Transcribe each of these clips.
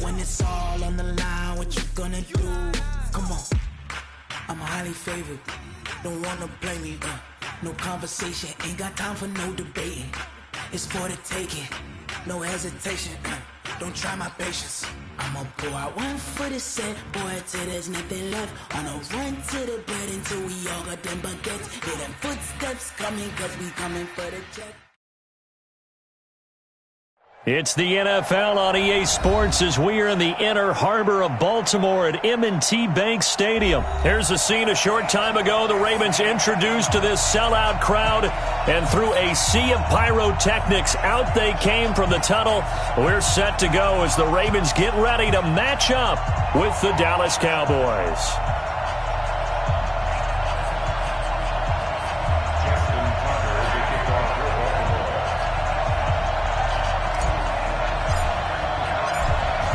When it's all on the line, what you gonna do? Come on, I'm highly favored. Don't wanna blame me, no conversation, ain't got time for no debating. It's for the taking, no hesitation, don't try my patience. I'ma pour out one for the set, boy, till there's nothing left. On a run to the bed until we all got them baguettes. Hear them footsteps coming, cause we coming for the check. It's the NFL on EA Sports as we are in the inner harbor of Baltimore at M&T Bank Stadium. Here's a scene a short time ago. The Ravens introduced to this sellout crowd, and through a sea of pyrotechnics, out they came from the tunnel. We're set to go as the Ravens get ready to match up with the Dallas Cowboys.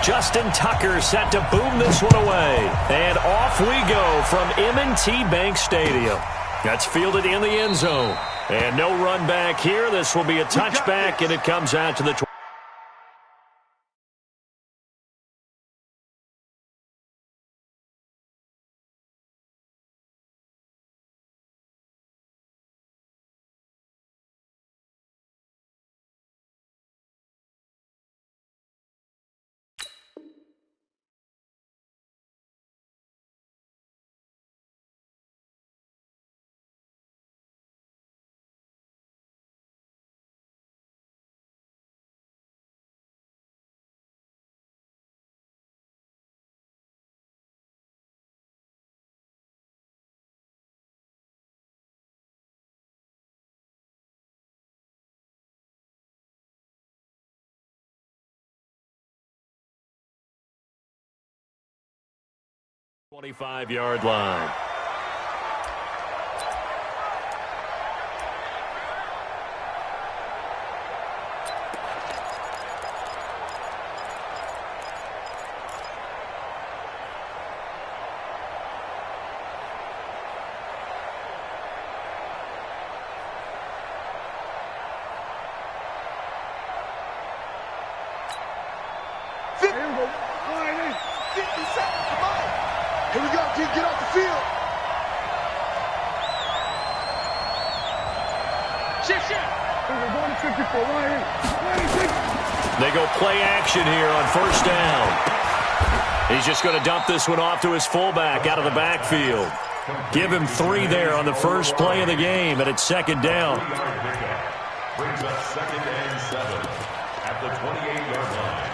Justin Tucker set to boom this one away. And off we go from M&T Bank Stadium. That's fielded in the end zone. And no run back here. This will be a touchback, and it comes out to the 20. .25-yard line. Here we go, kid, get off the field. Shift. We're going to 54, They go play action here on first down. He's just going to dump this one off to his fullback out of the backfield. Give him 3 there on the first play of the game, and it's second down. Brings up second and 7 at the 28-yard line.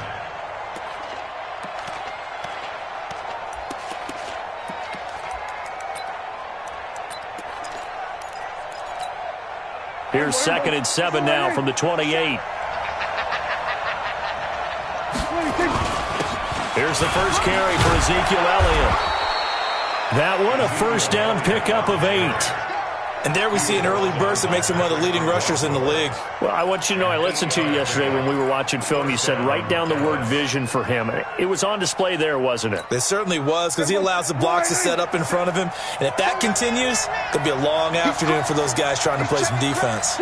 Here's second and 7 now from the 28. Here's the first carry for Ezekiel Elliott. That one, a first down pickup of 8. And there we see an early burst that makes him one of the leading rushers in the league. Well, I want you to know, I listened to you yesterday when we were watching film. You said write down the word vision for him. It was on display there, wasn't it? It certainly was, because he allows the blocks to set up in front of him. And if that continues, it'll be a long afternoon for those guys trying to play some defense.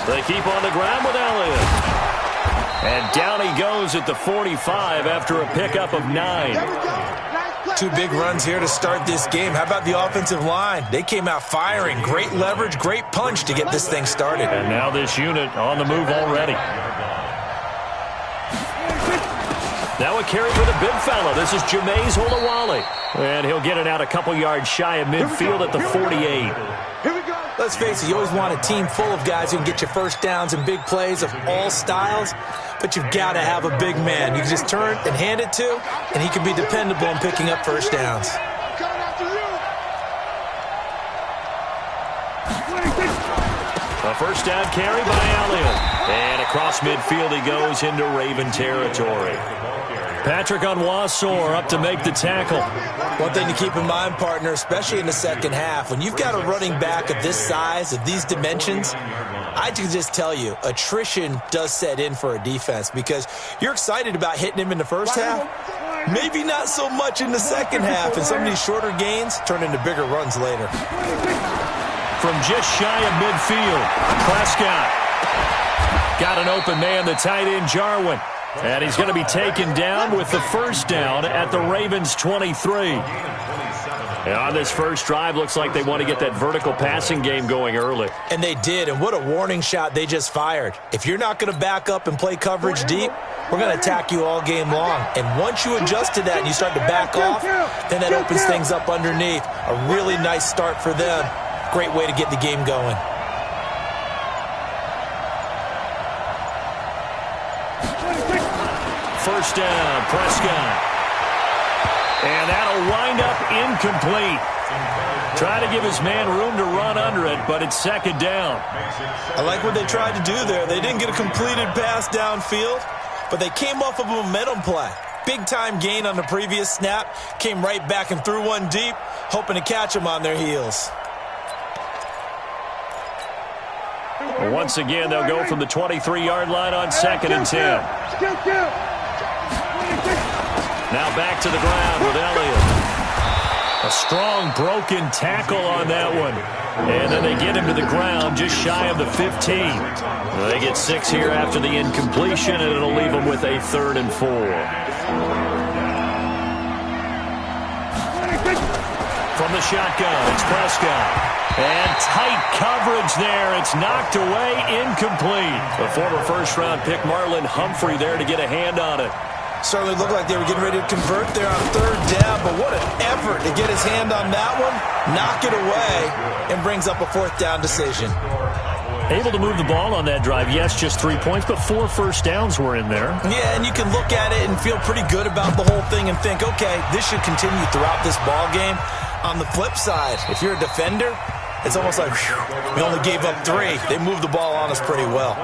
They keep on the ground with Elliott. And down he goes at the 45 after a pickup of 9. 2 big runs here to start this game. How about the offensive line? They came out firing. Great leverage, great punch to get this thing started. And now this unit on the move already. Now a carry for the big fella. This is Jameis Olawale. And he'll get it out a couple yards shy of midfield at the 48. Let's face it, you always want a team full of guys who can get you first downs and big plays of all styles, but you've got to have a big man you can just turn and hand it to, and he can be dependable in picking up first downs. A first down carry by Elliott. And across midfield he goes into Raven territory. Patrick Onwuasor up to make the tackle. One thing to keep in mind, partner, especially in the second half, when you've got a running back of this size, of these dimensions, I can just tell you, attrition does set in for a defense because you're excited about hitting him in the first half. Maybe not so much in the second half, and some of these shorter gains turn into bigger runs later. from just shy of midfield. Prescott got an open man, the tight end Jarwin. And he's going to be taken down with the first down at the Ravens' 23. And on this first drive, looks like they want to get that vertical passing game going early. And they did, and what a warning shot they just fired. If you're not going to back up and play coverage deep, we're going to attack you all game long. And once you adjust to that and you start to back off, then that opens things up underneath. A really nice start for them. Great way to get the game going. First down, Prescott. And that'll wind up incomplete. Try to give his man room to run under it, but it's second down. I like what they tried to do there. They didn't get a completed pass downfield, but they came off of a momentum play. Big-time gain on the previous snap. Came right back and threw one deep, hoping to catch them on their heels. Once again, they'll go from the 23-yard line on 2nd and 10. Now back to the ground with Elliott. A strong broken tackle on that one. And then they get him to the ground just shy of the 15. They get 6 here after the incompletion, and it'll leave them with a 3rd and 4. From the shotgun, it's Prescott. And tight coverage there. It's knocked away, incomplete. The former first-round pick Marlon Humphrey there to get a hand on it. Certainly looked like they were getting ready to convert there on 3rd down, but what an effort to get his hand on that one, knock it away, and brings up a 4th down decision. Able to move the ball on that drive. Yes, just 3 points, but 4 first downs were in there. Yeah, and you can look at it and feel pretty good about the whole thing and think, okay, this should continue throughout this ball game. On the flip side, if you're a defender, it's almost like, whew, we only gave up 3. They moved the ball on us pretty well.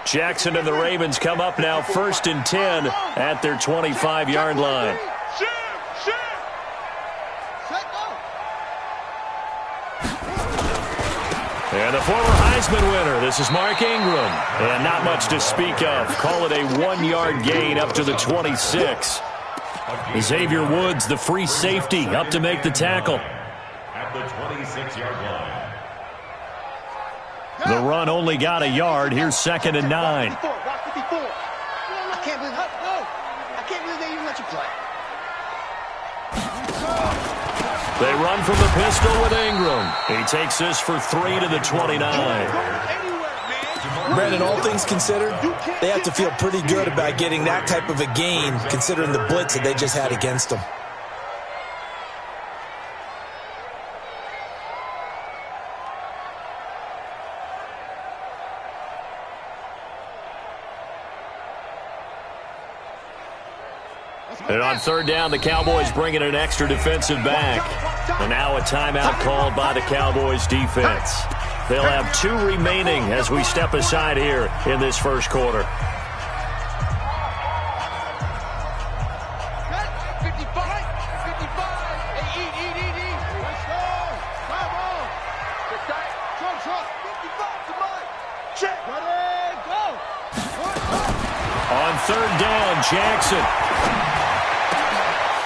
Jackson and the Ravens come up now 1st and 10 at their 25-yard line. And the former Heisman winner, this is Mark Ingram. And not much to speak of. Call it a 1-yard gain up to the 26. Xavier Woods, the free safety, up to make the tackle. At the 26-yard line. The run only got a yard. Here's 2nd and 9. I can't believe they even let you play. They run from the pistol with Ingram. He takes this for 3 to the 29. Brandon, all things considered, they have to feel pretty good about getting that type of a gain, considering the blitz that they just had against them. And on 3rd down, the Cowboys bring in an extra defensive back. And now a timeout called by the Cowboys defense. They'll have 2 remaining as we step aside here in this first quarter. 55, 55. Hey, eat. Let's go. Come on. Get tight. Trump. 55, somebody. Check. Ready, go. On 3rd down, Jackson.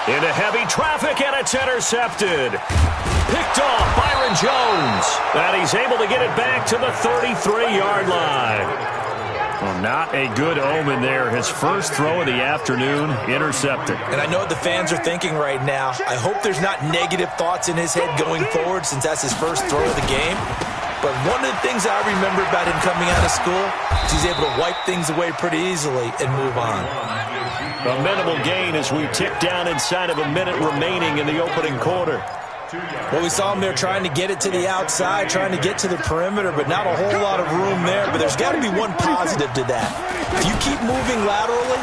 Into heavy traffic, and it's intercepted. Picked off Byron Jones. And he's able to get it back to the 33-yard line. Well, not a good omen there. His first throw of the afternoon, intercepted. And I know what the fans are thinking right now. I hope there's not negative thoughts in his head going forward since that's his first throw of the game. But one of the things I remember about him coming out of school is he's able to wipe things away pretty easily and move on. A minimal gain as we tick down inside of a minute remaining in the opening quarter. Well, we saw him there trying to get it to the outside, trying to get to the perimeter, but not a whole lot of room there. But there's got to be one positive to that. If you keep moving laterally,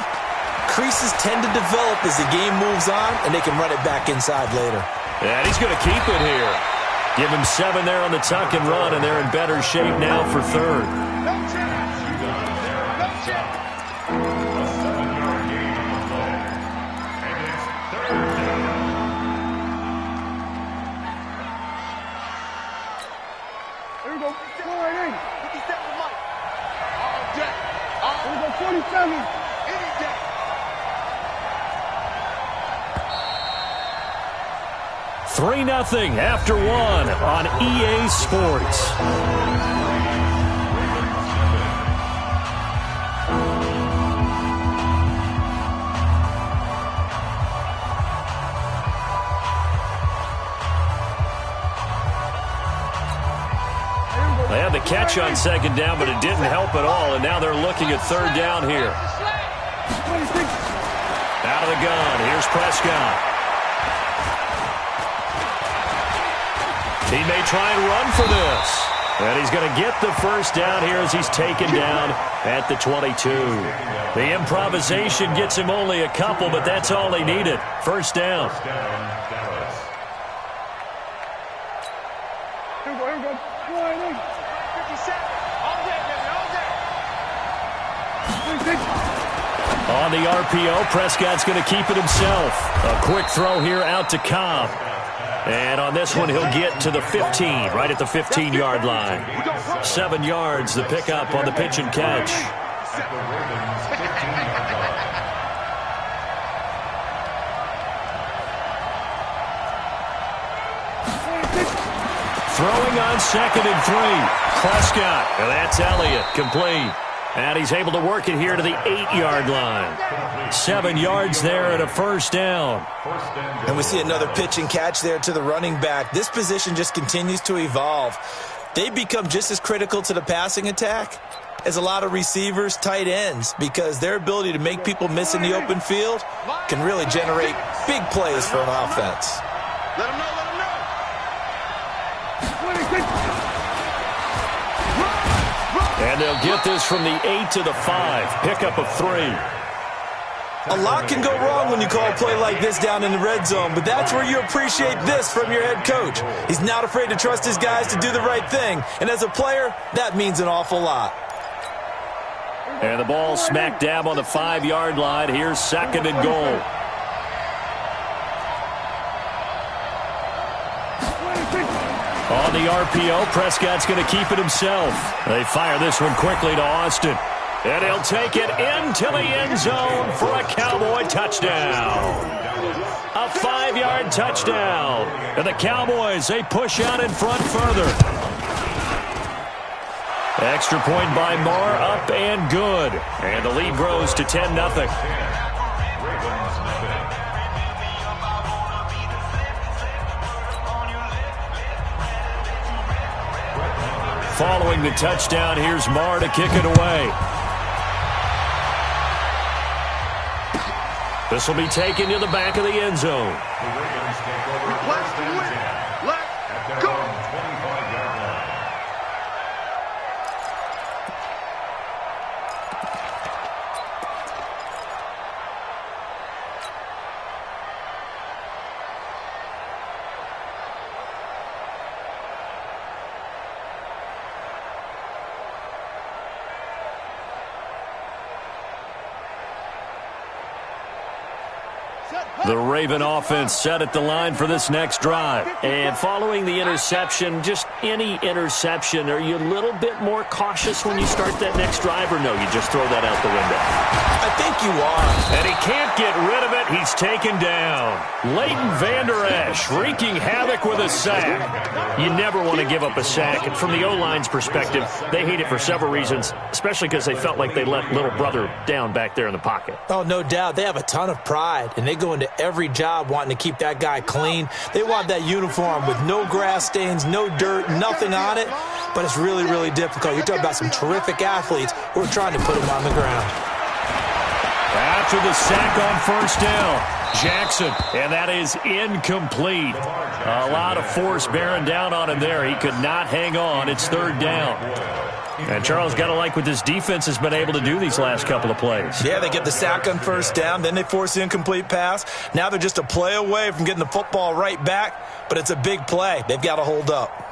creases tend to develop as the game moves on, and they can run it back inside later. And he's going to keep it here. Give him 7 there on the tuck and run, and they're in better shape now for 3rd. Here we go. Go right in. 57 Mike. All day. Here we go. 47. Any day. Three 0 after one on EA Sports. They had the catch on second down, but it didn't help at all, and now they're looking at third down here. Out of the gun, here's Prescott. He may try and run for this. And he's going to get the first down here as he's taken down at the 22. The improvisation gets him only a couple, but that's all he needed. First down. On the RPO, Prescott's going to keep it himself. A quick throw here out to Cobb. And on this one, he'll get to the 15, right at the 15-yard line. 7 yards, the pickup on the pitch and catch. Throwing on 2nd and 3. Prescott, and that's Elliott, complete. And he's able to work it here to the 8-yard line. 7 yards there and a first down. And we see another pitch and catch there to the running back. This position just continues to evolve. They become just as critical to the passing attack as a lot of receivers, tight ends, because their ability to make people miss in the open field can really generate big plays for an offense. Let him know, let him know. And they'll get this from the 8 to the 5. Pickup of 3. A lot can go wrong when you call a play like this down in the red zone, but that's where you appreciate this from your head coach. He's not afraid to trust his guys to do the right thing, and as a player, that means an awful lot. And the ball smack dab on the 5-yard line. Here's 2nd and goal. On the RPO, Prescott's going to keep it himself. They fire this one quickly to Austin. And he'll take it into the end zone for a Cowboy touchdown. A 5-yard touchdown. And the Cowboys, they push out in front further. Extra point by Marr, up and good. And the lead grows to 10-0. Following the touchdown, here's Marr to kick it away. This will be taken to the back of the end zone. Let's go. The Raven offense set at the line for this next drive. And following the interception, just any interception, are you a little bit more cautious when you start that next drive, or no, you just throw that out the window? I think you are. And he can't get rid of it. He's taken down. Leighton Vander Esch wreaking havoc with a sack. You never want to give up a sack. And from the O-line's perspective, they hate it for several reasons, especially because they felt like they let little brother down back there in the pocket. Oh, no doubt. They have a ton of pride, and they go into every job wanting to keep that guy clean. They want that uniform with no grass stains, no dirt, nothing on it. But it's really, really difficult. You're talking about some terrific athletes who are trying to put him on the ground. After the sack on first down, Jackson, and that is incomplete. A lot of force bearing down on him there. He could not hang on. It's third down. And Charles, got to like what this defense has been able to do these last couple of plays. Yeah, they get the sack on first down, then they force the incomplete pass. Now they're just a play away from getting the football right back, but it's a big play. They've got to hold up.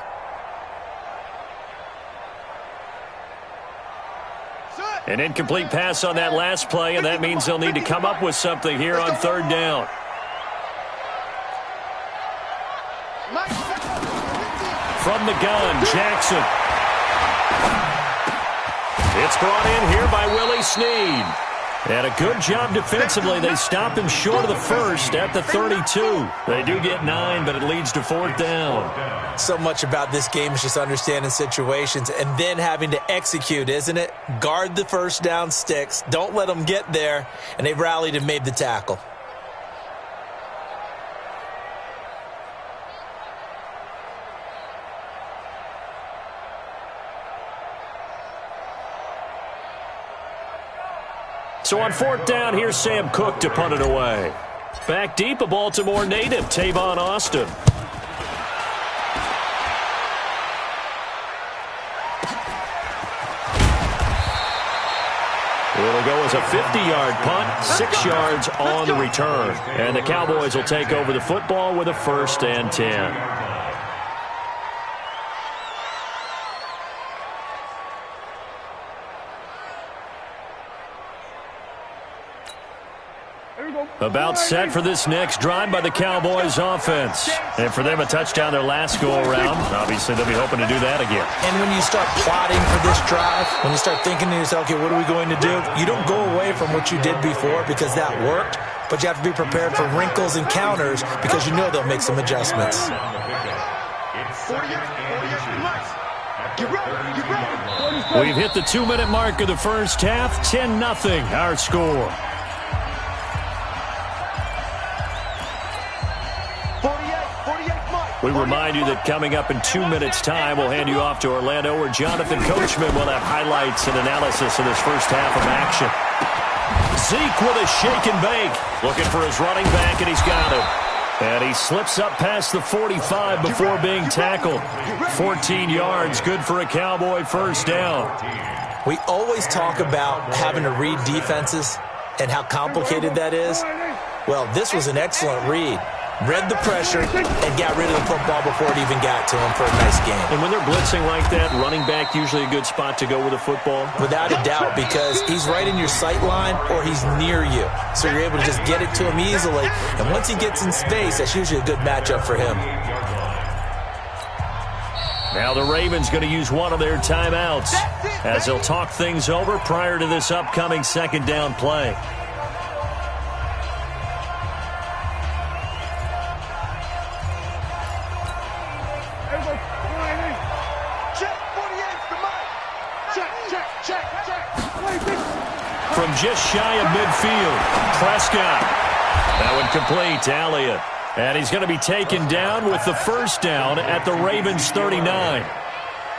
An incomplete pass on that last play, and that means they'll need to come up with something here on third down. From the gun, Jackson. It's brought in here by Willie Snead. And a good job defensively. They stop him short of the first at the 32. They do get 9, but it leads to 4th down. So much about this game is just understanding situations and then having to execute, isn't it? Guard the first down sticks. Don't let them get there. And they rallied and made the tackle. So on 4th down, here's Sam Cook to punt it away. Back deep, a Baltimore native, Tavon Austin. It'll go as a 50-yard punt, 6 yards on the return. And the Cowboys will take over the football with a 1st and 10. About set for this next drive by the Cowboys offense. And for them, a touchdown their last go-around. Obviously, they'll be hoping to do that again. And when you start plotting for this drive, when you start thinking to yourself, okay, what are we going to do? You don't go away from what you did before because that worked, but you have to be prepared for wrinkles and counters because you know they'll make some adjustments. We've hit the 2-minute mark of the first half. 10-0 our score. We remind you that coming up in 2 minutes' time, we'll hand you off to Orlando, where Jonathan Coachman will have highlights and analysis of this first half of action. Zeke with a shake and bake, looking for his running back, and he's got him. And he slips up past the 45 before being tackled. 14 yards, good for a Cowboy first down. We always talk about having to read defenses and how complicated that is. Well, this was an excellent read. Read the pressure and got rid of the football before it even got to him for a nice game. And when they're blitzing like that, running back usually a good spot to go with the football? Without a doubt, because he's right in your sight line or he's near you. So you're able to just get it to him easily. And once he gets in space, that's usually a good matchup for him. Now the Ravens going to use one of their timeouts as they'll talk things over prior to this upcoming 2nd down play. From just shy of midfield, Prescott. That one complete to Elliott. And he's going to be taken down with the first down at the Ravens 39.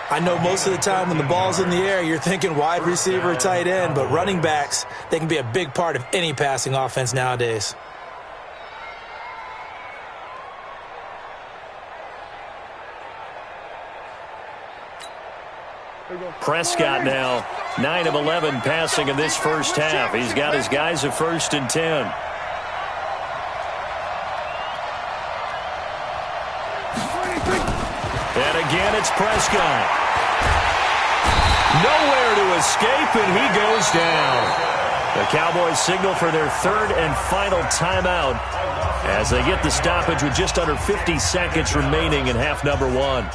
I know most of the time when the ball's in the air, you're thinking wide receiver or tight end, but running backs, they can be a big part of any passing offense nowadays. Prescott now 9 of 11 passing in this first half. He's got his guys a 1st and 10. And again, it's Prescott. Nowhere to escape, and he goes down. The Cowboys signal for their 3rd and final timeout as they get the stoppage with just under 50 seconds remaining in half number 1.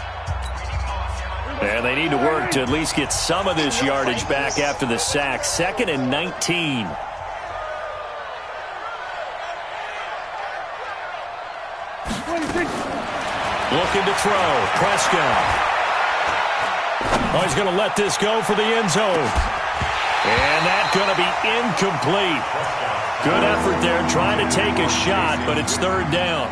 And they need to work to at least get some of this yardage back after the sack. 2nd and 19. Looking to throw. Prescott. Oh, he's going to let this go for the end zone. And that's going to be incomplete. Good effort there trying to take a shot, but it's 3rd down.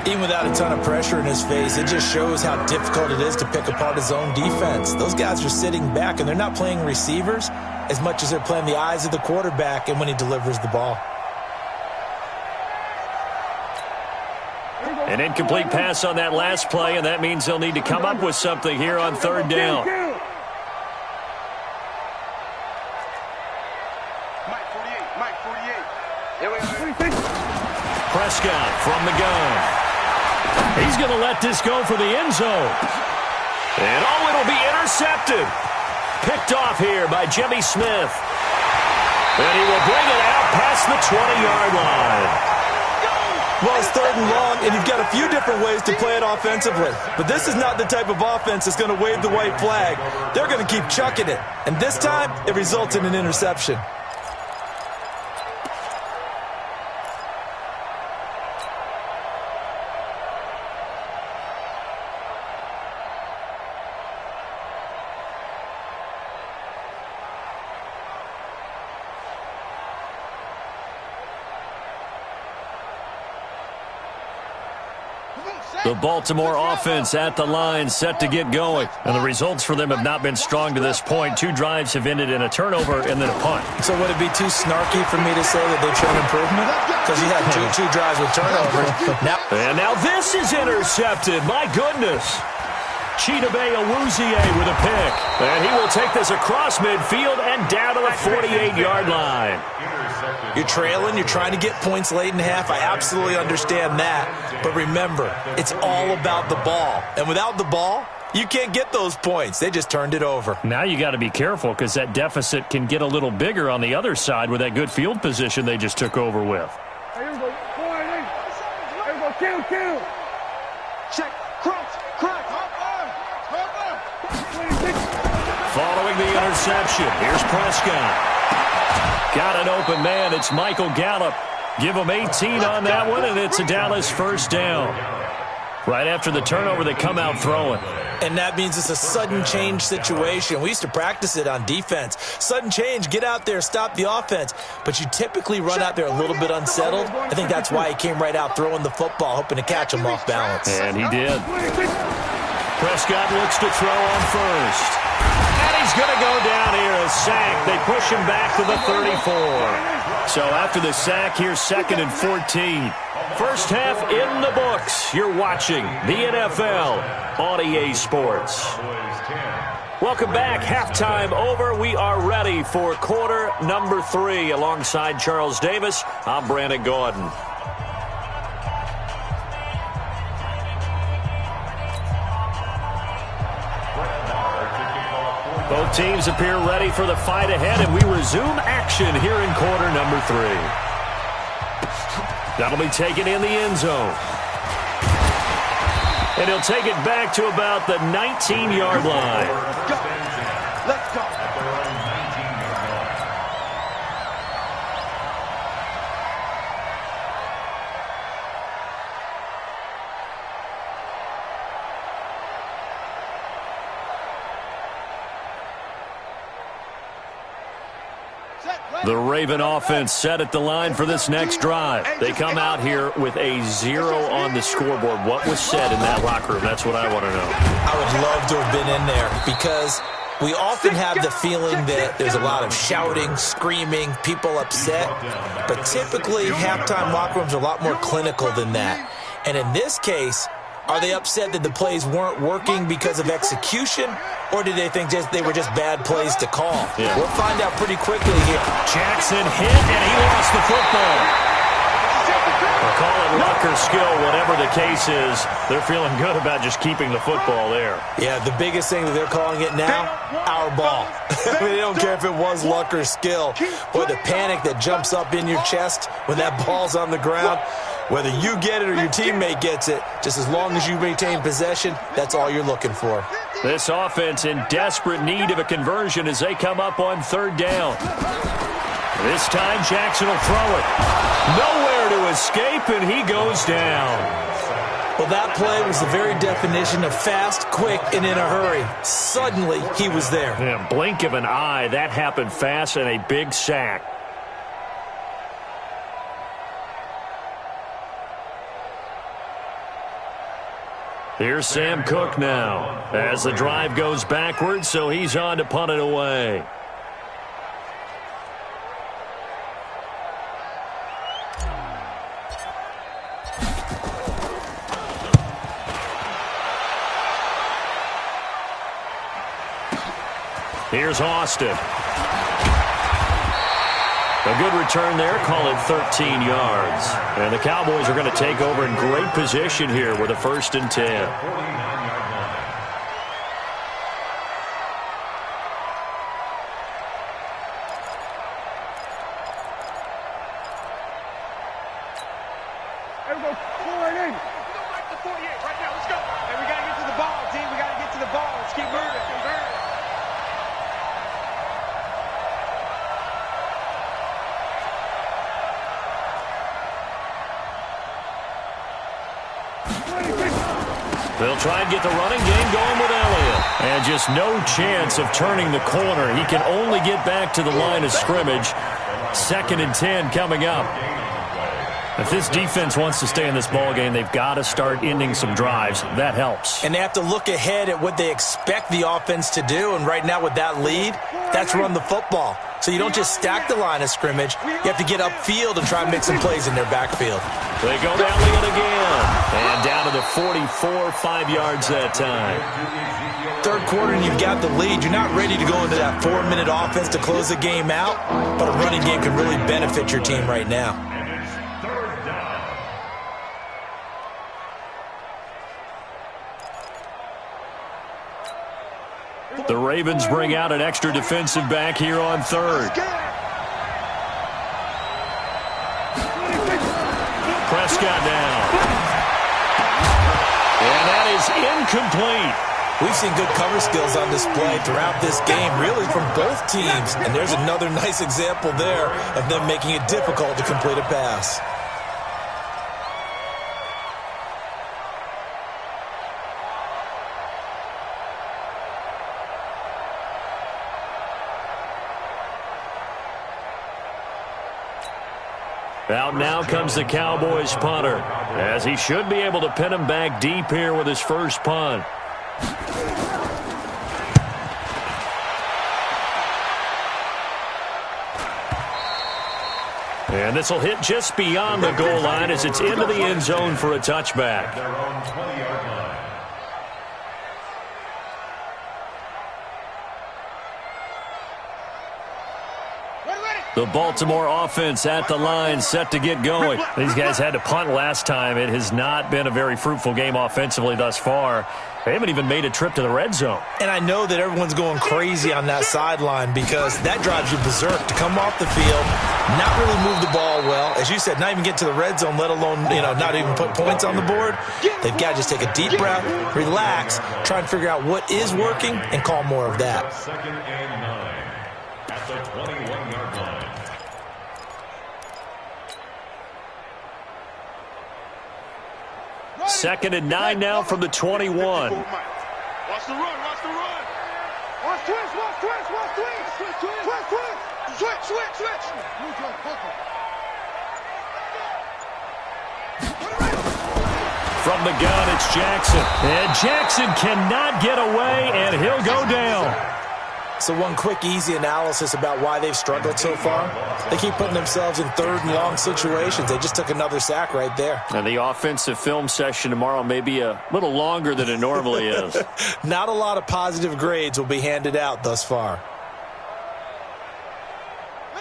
Even without a ton of pressure in his face, it just shows how difficult it is to pick apart his own defense. Those guys are sitting back, and they're not playing receivers as much as they're playing the eyes of the quarterback and when he delivers the ball. An incomplete pass on that last play, and that means they'll need to come up with something here on 3rd down. Prescott from the gun. He's going to let this go for the end zone. And it'll be intercepted. Picked off here by Jimmy Smith. And he will bring it out past the 20-yard line. Well, it's 3rd and long, and you've got a few different ways to play it offensively. But this is not the type of offense that's going to wave the white flag. They're going to keep chucking it. And this time, it results in an interception. The Baltimore offense at the line, set to get going. And the results for them have not been strong to this point. 2 drives have ended in a turnover and then a punt. So would it be too snarky for me to say that they've shown improvement? Because you had two drives with turnovers. Now this is intercepted. My goodness. Chidobe Awuzie with a pick. And he will take this across midfield and down to the 48-yard line. You're trailing. You're trying to get points late in the half. I absolutely understand that. But remember, it's all about the ball. And without the ball, you can't get those points. They just turned it over. Now you got to be careful because that deficit can get a little bigger on the other side with that good field position they just took over with. Here we go. Here we go. Kill. Check. Cross. Following the interception, here's Prescott. Got an open man. It's Michael Gallup. Give him 18 on that one, and it's a Dallas first down. Right after the turnover, they come out throwing. And that means it's a sudden change situation. We used to practice it on defense. Sudden change, get out there, stop the offense. But you typically run out there a little bit unsettled. I think that's why he came right out throwing the football, hoping to catch him off balance. And he did. Prescott looks to throw on first. And he's going to go down here, a sack. They push him back to the 34. So after the sack, here's 2nd and 14. First half in the books. You're watching the NFL on EA Sports. Welcome back. Halftime over. We are ready for quarter number 3. Alongside Charles Davis, I'm Brandon Gordon. Both teams appear ready for the fight ahead, and we resume action here in quarter number 3. That'll be taken in the end zone. And he'll take it back to about the 19-yard line. Let's go. The Raven offense set at the line for this next drive. They come out here with a 0 on the scoreboard. What was said in that locker room? That's what I want to know. I would love to have been in there because we often have the feeling that there's a lot of shouting, screaming, people upset. But typically, halftime locker rooms are a lot more clinical than that. And in this case, are they upset that the plays weren't working because of execution, or did they think they were just bad plays to call? Yeah. We'll find out pretty quickly here. Jackson hit, and he lost the football. We'll call it luck or skill, whatever the case is. They're feeling good about just keeping the football there. Yeah, the biggest thing that they're calling it now, our ball. I mean, they don't care if it was luck or skill. Boy, the panic that jumps up in your chest when that ball's on the ground, whether you get it or your teammate gets it, just as long as you maintain possession, that's all you're looking for. This offense in desperate need of a conversion as they come up on 3rd down. This time, Jackson will throw it. Nowhere to escape, and he goes down. Well, that play was the very definition of fast, quick, and in a hurry. Suddenly, he was there. Yeah, blink of an eye, that happened fast, and a big sack. Here's Sam Cook now as the drive goes backwards, so he's on to punt it away. Here's Austin. A good return there, call it 13 yards. And the Cowboys are going to take over in great position here with a 1st and 10. Right now, let's go. And we got to get to the ball, D. We got to get to the ball. Let's keep moving. They'll try and get the running game going with Elliott. And just no chance of turning the corner. He can only get back to the line of scrimmage. 2nd and 10 coming up. If this defense wants to stay in this ballgame, they've got to start ending some drives. That helps. And they have to look ahead at what they expect the offense to do. And right now with that lead, that's run the football. So you don't just stack the line of scrimmage. You have to get upfield and try and make some plays in their backfield. They go to Elliott again. And down to the 44, 5 yards that time. Third quarter and you've got the lead. You're not ready to go into that 4-minute offense to close the game out. But a running game can really benefit your team right now. The Ravens bring out an extra defensive back here on 3rd. Prescott now. And that is incomplete. We've seen good cover skills on display throughout this game, really from both teams. And there's another nice example there of them making it difficult to complete a pass. Out now comes the Cowboys punter, as he should be able to pin him back deep here with his first punt. And this will hit just beyond the goal line as it's into the end zone for a touchback. Their own 20-yard line. The Baltimore offense at the line, set to get going. These guys had to punt last time. It has not been a very fruitful game offensively thus far. They haven't even made a trip to the red zone. And I know that everyone's going crazy on that sideline because that drives you berserk to come off the field, not really move the ball well. As you said, not even get to the red zone, let alone, not even put points on the board. They've got to just take a deep breath, relax, try and figure out what is working, and call more of that. 2nd and 9 at the 21-yard line. 2nd and 9 now from the 21. Watch the run, watch the run. Watch twist, watch twist, watch twist. Switch. From the gun, it's Jackson. And Jackson cannot get away, and he'll go down. So one quick, easy analysis about why they've struggled so far. They keep putting themselves in 3rd and long situations. They just took another sack right there. And the offensive film session tomorrow may be a little longer than it normally is. Not a lot of positive grades will be handed out thus far.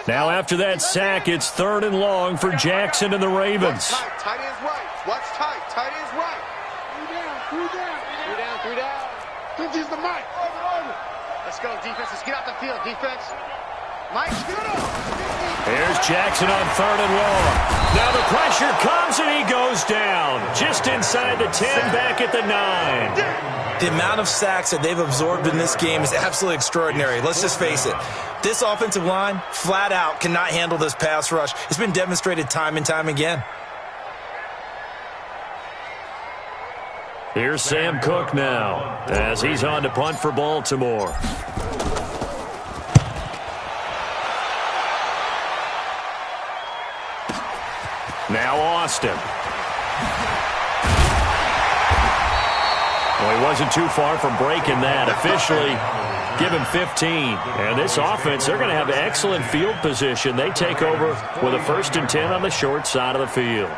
Now after that sack, it's 3rd and long for Jackson and the Ravens. Tight ends right. Watch tight. Tight ends right. 3 down. Don't use the mic. Let's go, defense. Let's get out the field, defense. Mike, get it up. Here's Jackson on 3rd and long. Now the pressure comes, and he goes down. Just inside the 10, back at the 9. The amount of sacks that they've absorbed in this game is absolutely extraordinary. Let's just face it. This offensive line, flat out, cannot handle this pass rush. It's been demonstrated time and time again. Here's Sam Cook now, as he's on to punt for Baltimore. Now Austin. Well, he wasn't too far from breaking that. Officially, give him 15. And this offense, they're going to have excellent field position. They take over with a 1st and 10 on the short side of the field.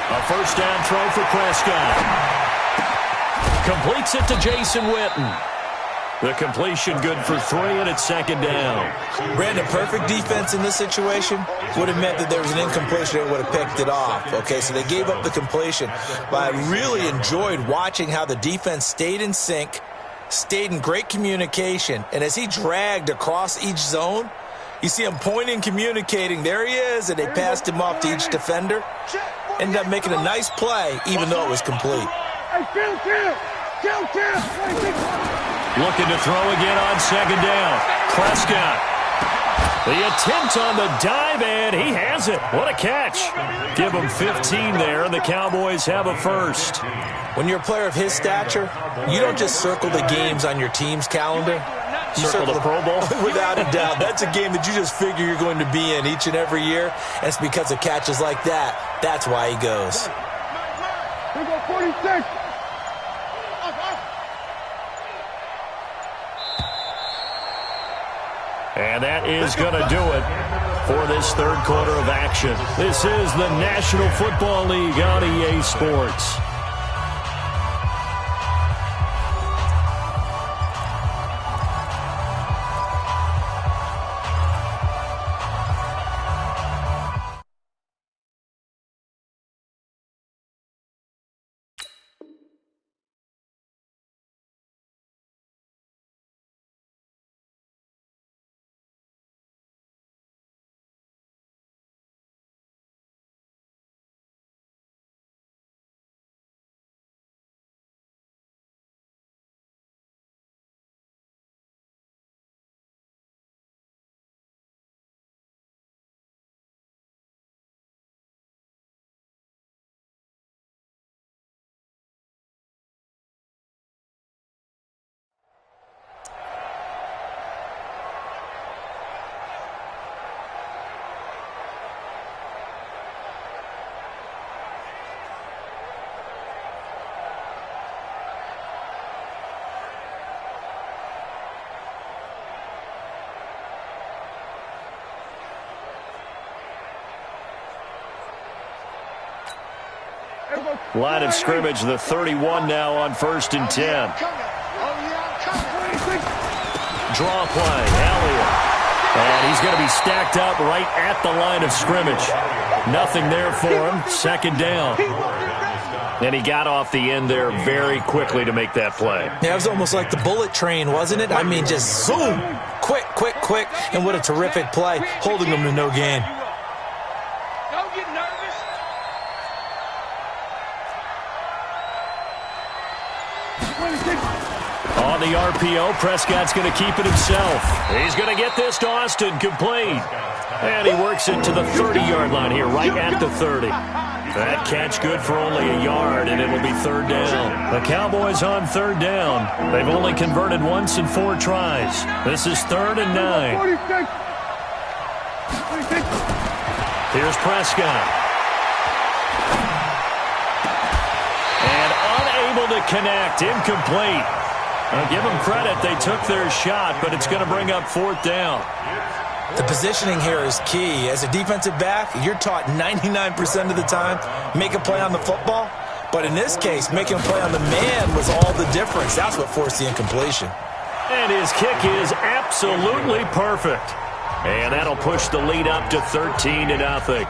A 1st down throw for Prescott. Completes it to Jason Witten. The completion good for 3, and it's second down. Brandon, perfect defense in this situation would have meant that there was an incompletion and would have picked it off. Okay, so they gave up the completion. But I really enjoyed watching how the defense stayed in sync, stayed in great communication, and as he dragged across each zone, you see him pointing, communicating. There he is, and they passed him off to each defender. Ended up making a nice play, even though it was complete. Looking to throw again on second down. Prescott. The attempt on the dive, and he has it. What a catch. Give him 15 there, and the Cowboys have a first. When you're a player of his stature, you don't just circle the games on your team's calendar. You circle the Pro Bowl? Without a doubt. That's a game that you just figure you're going to be in each and every year. And it's because of catches like that. That's why he goes. Here we go, 46. And that is going to do it for this third quarter of action. This is the National Football League on EA Sports. Line of scrimmage, the 31 now on 1st and 10. Draw play, Elliott. And he's going to be stacked up right at the line of scrimmage. Nothing there for him. Second down. And he got off the end there very quickly to make that play. Yeah, it was almost like the bullet train, wasn't it? I mean, just zoom. Quick, quick, quick. And what a terrific play, holding him to no gain. Don't get nervous. On the RPO, Prescott's going to keep it himself. He's going to get this to Austin, complete. And he works it to the 30-yard line here, right at the 30. That catch good for only a yard, and it'll be third down. The Cowboys on third down. They've only converted once in 4 tries. This is 3rd and 9. Here's Prescott. And unable to connect, incomplete. Now give them credit, they took their shot, but it's going to bring up 4th down. The positioning here is key. As a defensive back, you're taught 99% of the time, make a play on the football. But in this case, making a play on the man was all the difference. That's what forced the incompletion. And his kick is absolutely perfect. And that'll push the lead up to 13-0.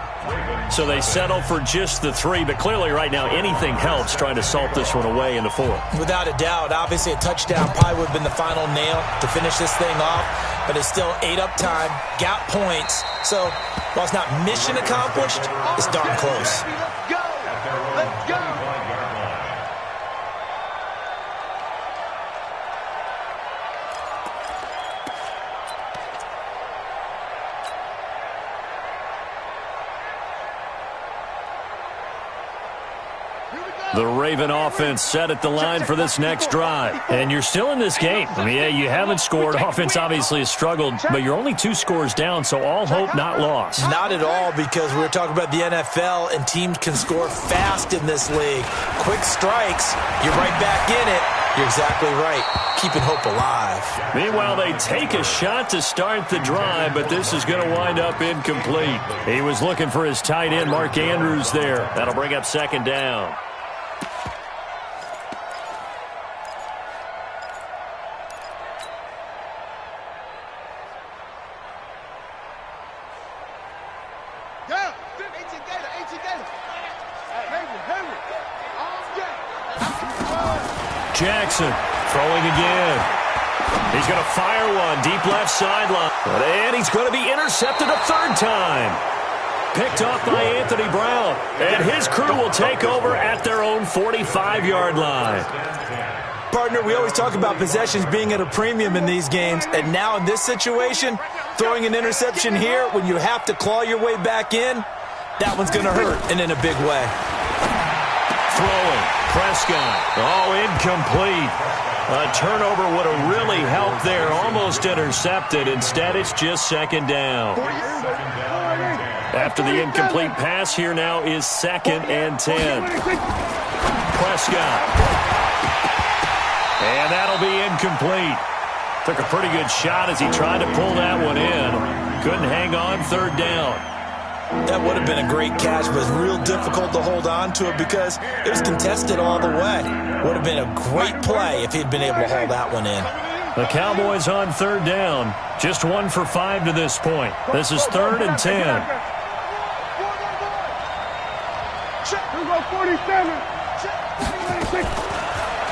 So they settle for just the 3, but clearly right now anything helps trying to salt this one away in the 4th. Without a doubt, obviously a touchdown probably would have been the final nail to finish this thing off, but it's still 8 up time, got points. So while it's not mission accomplished, it's darn close. Let's go. Let's go. The Raven offense set at the line for this next drive. And you're still in this game. I mean, yeah, you haven't scored. Offense obviously has struggled, but you're only 2 scores down, so all hope not lost. Not at all, because we're talking about the NFL, and teams can score fast in this league. Quick strikes, you're right back in it. You're exactly right. Keeping hope alive. Meanwhile, they take a shot to start the drive, but this is going to wind up incomplete. He was looking for his tight end, Mark Andrews, there. That'll bring up 2nd down. Jackson throwing again. He's going to fire one deep left sideline. And he's going to be intercepted a third time. Picked off by Anthony Brown. And his crew will take over at their own 45-yard line. Partner, we always talk about possessions being at a premium in these games, and now in this situation, throwing an interception here when you have to claw your way back in, that one's going to hurt, and in a big way. Throwing, Prescott. Oh, incomplete. A turnover would have really helped there, almost intercepted. Instead, it's just second down. After the incomplete pass, here now is 2nd and 10. Prescott. And that'll be incomplete. Took a pretty good shot as he tried to pull that one in. Couldn't hang on, third down. That would have been a great catch, but it's real difficult to hold on to it because it was contested all the way. Would have been a great play if he'd been able to hold that one in. The Cowboys on third down. Just 1 for 5 to this point. This is 3rd and 10.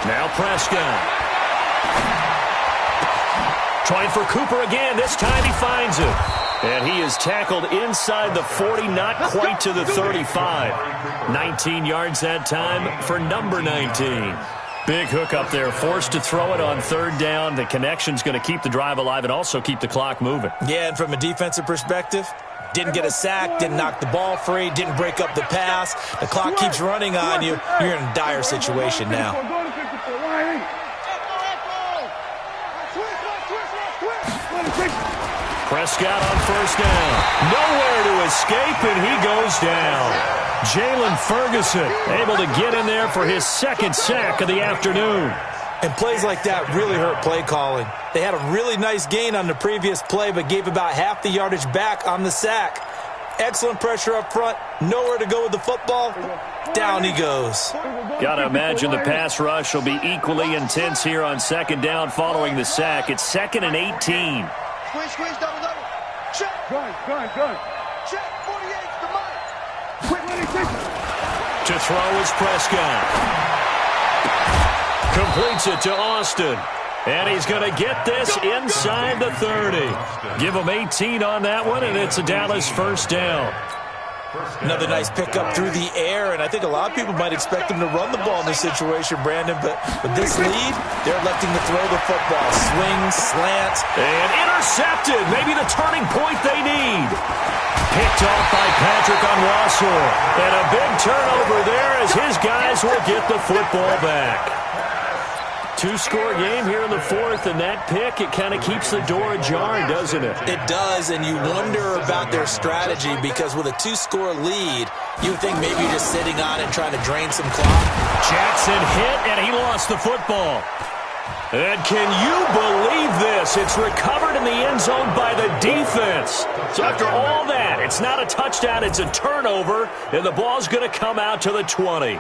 Now Prescott. Trying for Cooper again. This time he finds it. And he is tackled inside the 40, not quite to the 35. 19 yards that time for number 19. Big hook up there, forced to throw it on third down. The connection's going to keep the drive alive and also keep the clock moving. Yeah, and from a defensive perspective, didn't get a sack, didn't knock the ball free, didn't break up the pass. The clock keeps running on you. You're in a dire situation now. Prescott on first down. Nowhere to escape, and he goes down. Jalen Ferguson able to get in there for his 2nd sack of the afternoon. And plays like that really hurt play calling. They had a really nice gain on the previous play, but gave about half the yardage back on the sack. Excellent pressure up front. Nowhere to go with the football. Down he goes. Got to imagine the pass rush will be equally intense here on 2nd down following the sack. It's 2nd and 18. Squeeze, double. Check. Gun. Check, 48's the mark. To throw is Prescott. Completes it to Austin. And he's going to get this inside the 30. Give him 18 on that one, and it's a Dallas first down. Another nice pickup through the air, and I think a lot of people might expect him to run the ball in this situation, Brandon, but with this lead, they're electing to throw the football. Swing, slant. And intercepted. Maybe the turning point they need. Picked off by Patrick Onwuasor. And a big turnover there as his guys will get the football back. 2-score game here in the 4th, and that pick, it kind of keeps the door ajar, doesn't it? It does, and you wonder about their strategy because with a 2-score lead, you would think maybe you're just sitting on it trying to drain some clock. Jackson hit, and he lost the football. And can you believe this? It's recovered in the end zone by the defense. So after all that, it's not a touchdown, it's a turnover, and the ball's going to come out to the 20.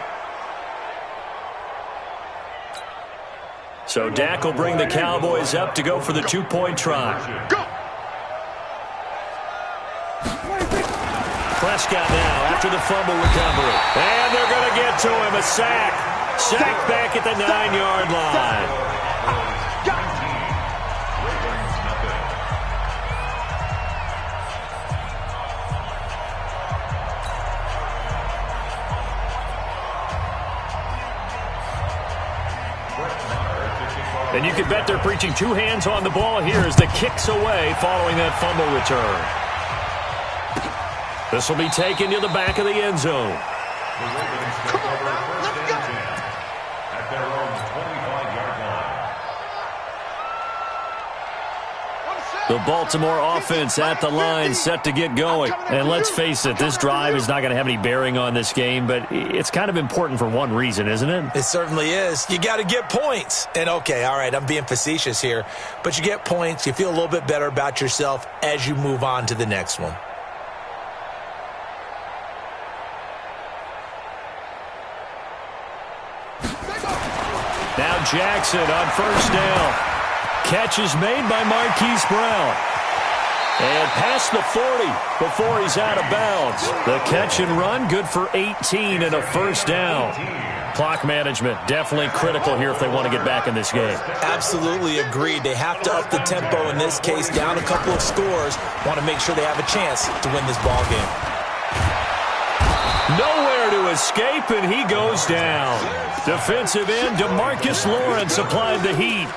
So Dak will bring the Cowboys up to go for the 2-point try. Prescott now after the fumble recovery. And they're going to get to him. A sack. Sack back at the 9-yard line. And you can bet they're preaching 2 hands on the ball here as the kick's away following that fumble return. This will be taken to the back of the end zone. Come on, now, let's go. At their own 25-yard line. The Baltimore offense at the line, set to get going. And let's face it, this drive is not going to have any bearing on this game, but it's kind of important for one reason, isn't it? It certainly is. You got to get points. And okay, all right, I'm being facetious here, but you get points, you feel a little bit better about yourself as you move on to the next one. Now Jackson on first down. Catch is made by Marquise Brown. And past the 40 before he's out of bounds. The catch and run, good for 18 and a first down. Clock management, definitely critical here if they want to get back in this game. Absolutely agreed. They have to up the tempo in this case, down a couple of scores. Want to make sure they have a chance to win this ball game. Nowhere to escape, and he goes down. Defensive end DeMarcus Lawrence applied the heat.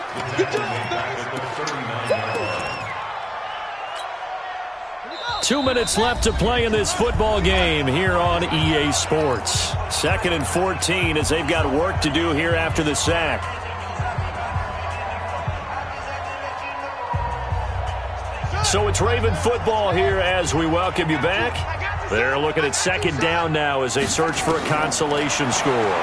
2 minutes left to play in this football game here on EA Sports. 2nd and 14 as they've got work to do here after the sack. So it's Raven football here as we welcome you back. They're looking at 2nd down now as they search for a consolation score.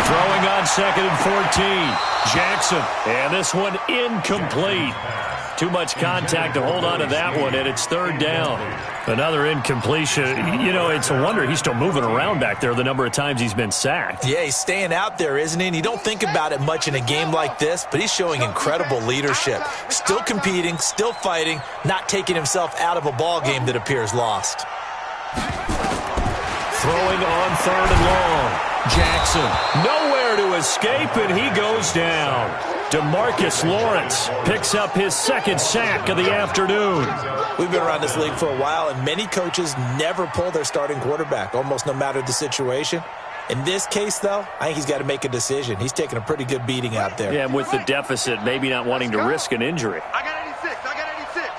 Throwing on 2nd and 14. Jackson, and this one incomplete. Too much contact to hold on to that one, and it's 3rd down. Another incompletion. You know, it's a wonder he's still moving around back there the number of times he's been sacked. Yeah, he's staying out there, isn't he? And you don't think about it much in a game like this, but he's showing incredible leadership. Still competing, still fighting, not taking himself out of a ball game that appears lost. Throwing on 3rd and long. Jackson, nowhere to escape, and he goes down. DeMarcus Lawrence picks up his 2nd sack of the afternoon. We've been around this league for a while, and many coaches never pull their starting quarterback, almost no matter the situation. In this case, though, I think he's got to make a decision. He's taking a pretty good beating out there. Yeah, and with the deficit, maybe not wanting to risk an injury. I got 86. I got 86.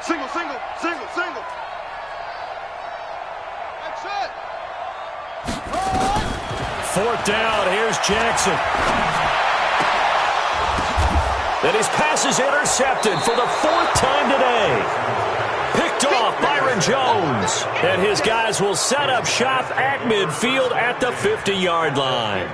Single, single, single, single. That's it. 4th down, here's Jackson. And his pass is intercepted for the 4th time today. Picked off Byron Jones. And his guys will set up shop at midfield at the 50-yard line.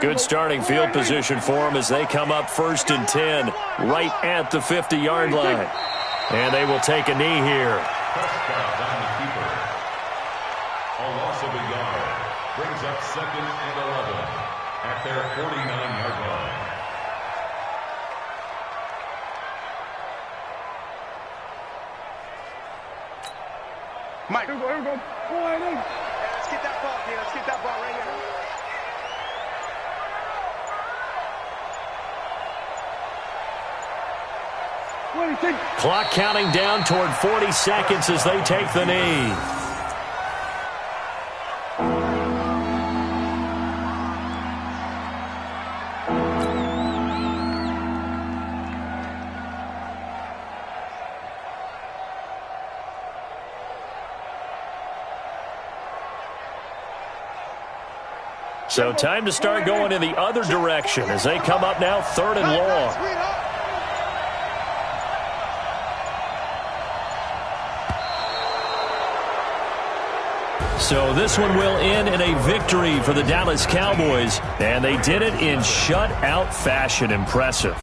Good starting field position for them as they come up 1st and 10 right at the 50-yard line. And they will take a knee here. A loss of a yard brings up 2nd and 11 at their 49-yard line. Mike. Let's get that ball here. Let's get that ball right here. Clock counting down toward 40 seconds as they take the knee. So time to start going in the other direction as they come up now 3rd and long. So this one will end in a victory for the Dallas Cowboys, and they did it in shutout fashion. Impressive.